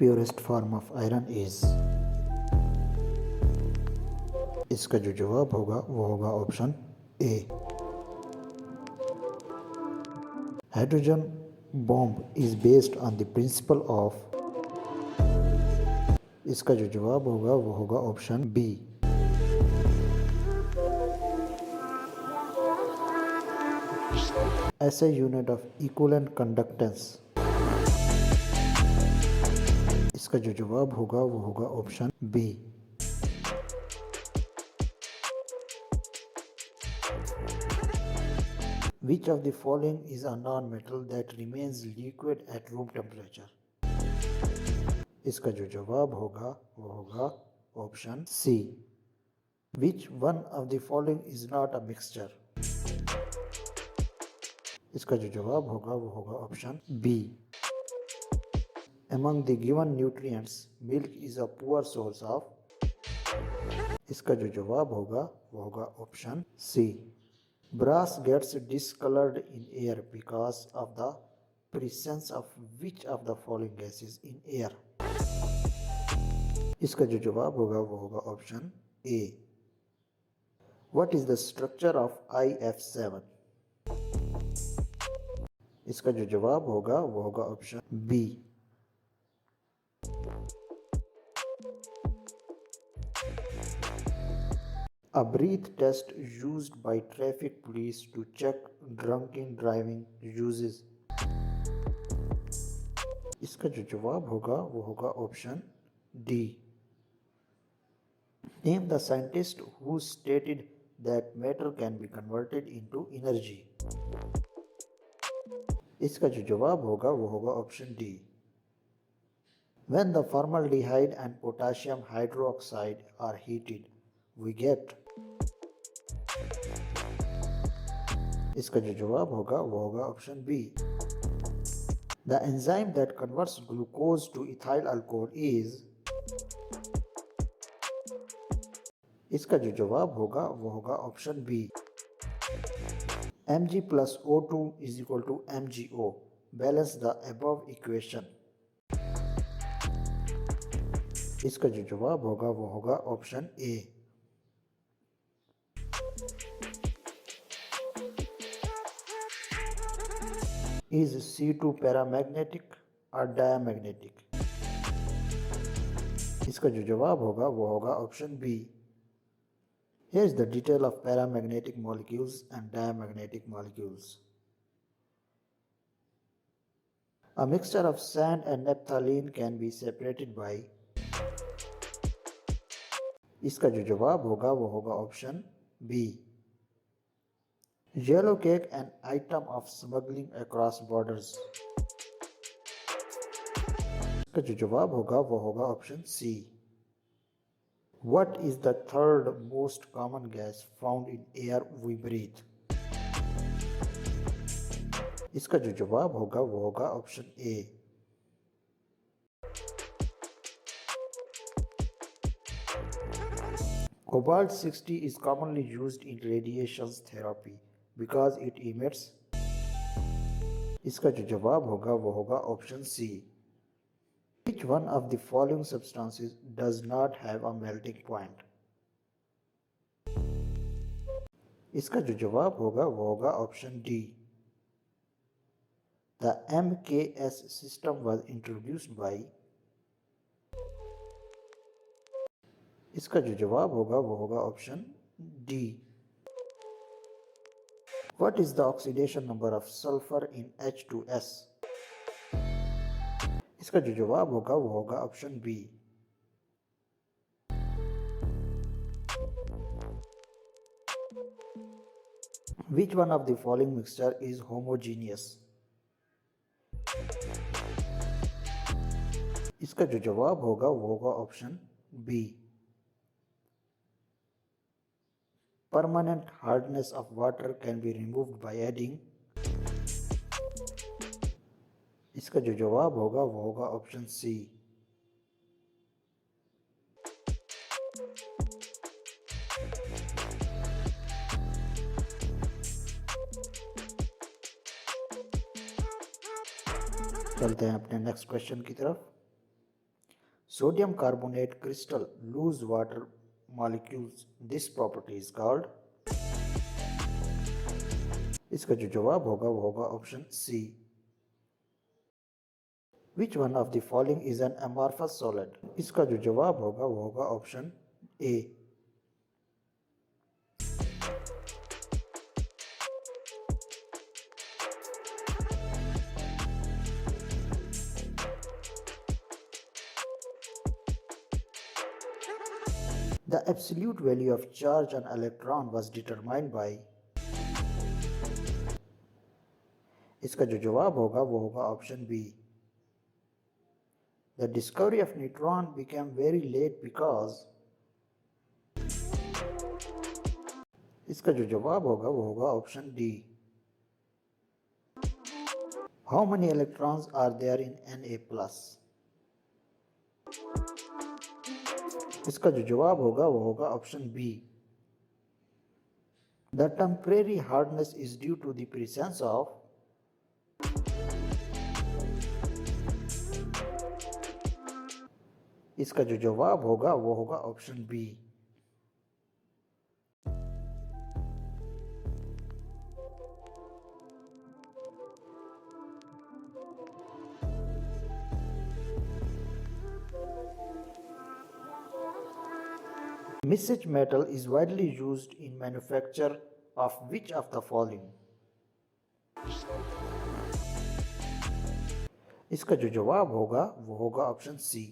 purest form of iron is? इसका जो जवाब होगा वो होगा option A. Hydrogen bomb is based on the principle of, इसका जो जवाब होगा वो होगा option B. SI unit of equivalent conductance, इसका जो जवाब होगा वो होगा option B. Which of the following is a non-metal that remains liquid at room temperature? इसका जो जवाब होगा वो होगा option C. Which one of the following is not a mixture? इसका जो जवाब होगा वो होगा option B. Among the given nutrients, milk is a poor source of, इसका जो जवाब होगा वो होगा option C. Brass gets discolored in air because of the presence of which of the following gases in air? इसका जो जवाब होगा वो होगा option A. What is the structure of IF7? इसका जो जवाब होगा वो होगा option B. A breath test used by traffic police to check drunken driving uses, इसका जो जवाब होगा वो होगा option D. Name the scientist who stated that matter can be converted into energy, इसका जो जवाब होगा वो होगा option D. When the formaldehyde and potassium hydroxide are heated, we get, इसका जो जवाब होगा वो होगा option B. The enzyme that converts glucose to ethyl alcohol is, इसका जो जवाब होगा वो होगा option B. Mg plus O2 is equal to MgO. Balance the above equation, इसका जो जवाब होगा वो होगा option A. Is C2 paramagnetic or diamagnetic? इसका जो जवाब होगा वो होगा option B. Here is the detail of paramagnetic molecules and diamagnetic molecules. A mixture of sand and naphthalene can be separated by, इसका जो जवाब होगा वो होगा option B. Yellow cake, an item of smuggling across borders, इसका जो जवाब होगा वो होगा option C. What is the third most common gas found in air we breathe? इसका जो जवाब होगा वो होगा option A. Cobalt 60 is commonly used in radiation therapy because it emits, इसका जो जवाब होगा वो होगा option C. Which one of the following substances does not have a melting point? इसका जो जवाब होगा वो होगा option D. The MKS system was introduced by, इसका जो जवाब होगा वो होगा option D. What is the oxidation number of sulfur in H2S? इसका जो जवाब होगा वो होगा option B. Which one of the following mixture is homogeneous? इसका जो जवाब होगा वो होगा option B. Permanent hardness of water can be removed by adding, इसका जो जवाब होगा वो होगा ऑप्शन सी। चलते हैं अपने नेक्स्ट क्वेश्चन की तरफ। sodium carbonate crystal lose water molecules. This property is called. इसका जो जवाब होगा वो होगा option C. Which one of the following is an amorphous solid? इसका जो जवाब होगा वो होगा option A. The absolute value of charge on electron was determined by. इसका जो जवाब होगा वो होगा option B. The discovery of neutron became very late because. इसका जो जवाब होगा वो होगा option D. How many electrons are there in Na+? इसका जो जवाब होगा वो होगा option B. The temporary hardness is due to the presence of. इसका जो जवाब होगा वो होगा option B. Mismatch metal is widely used in manufacture of which of the following? इसका जो जवाब होगा वो होगा ऑप्शन सी.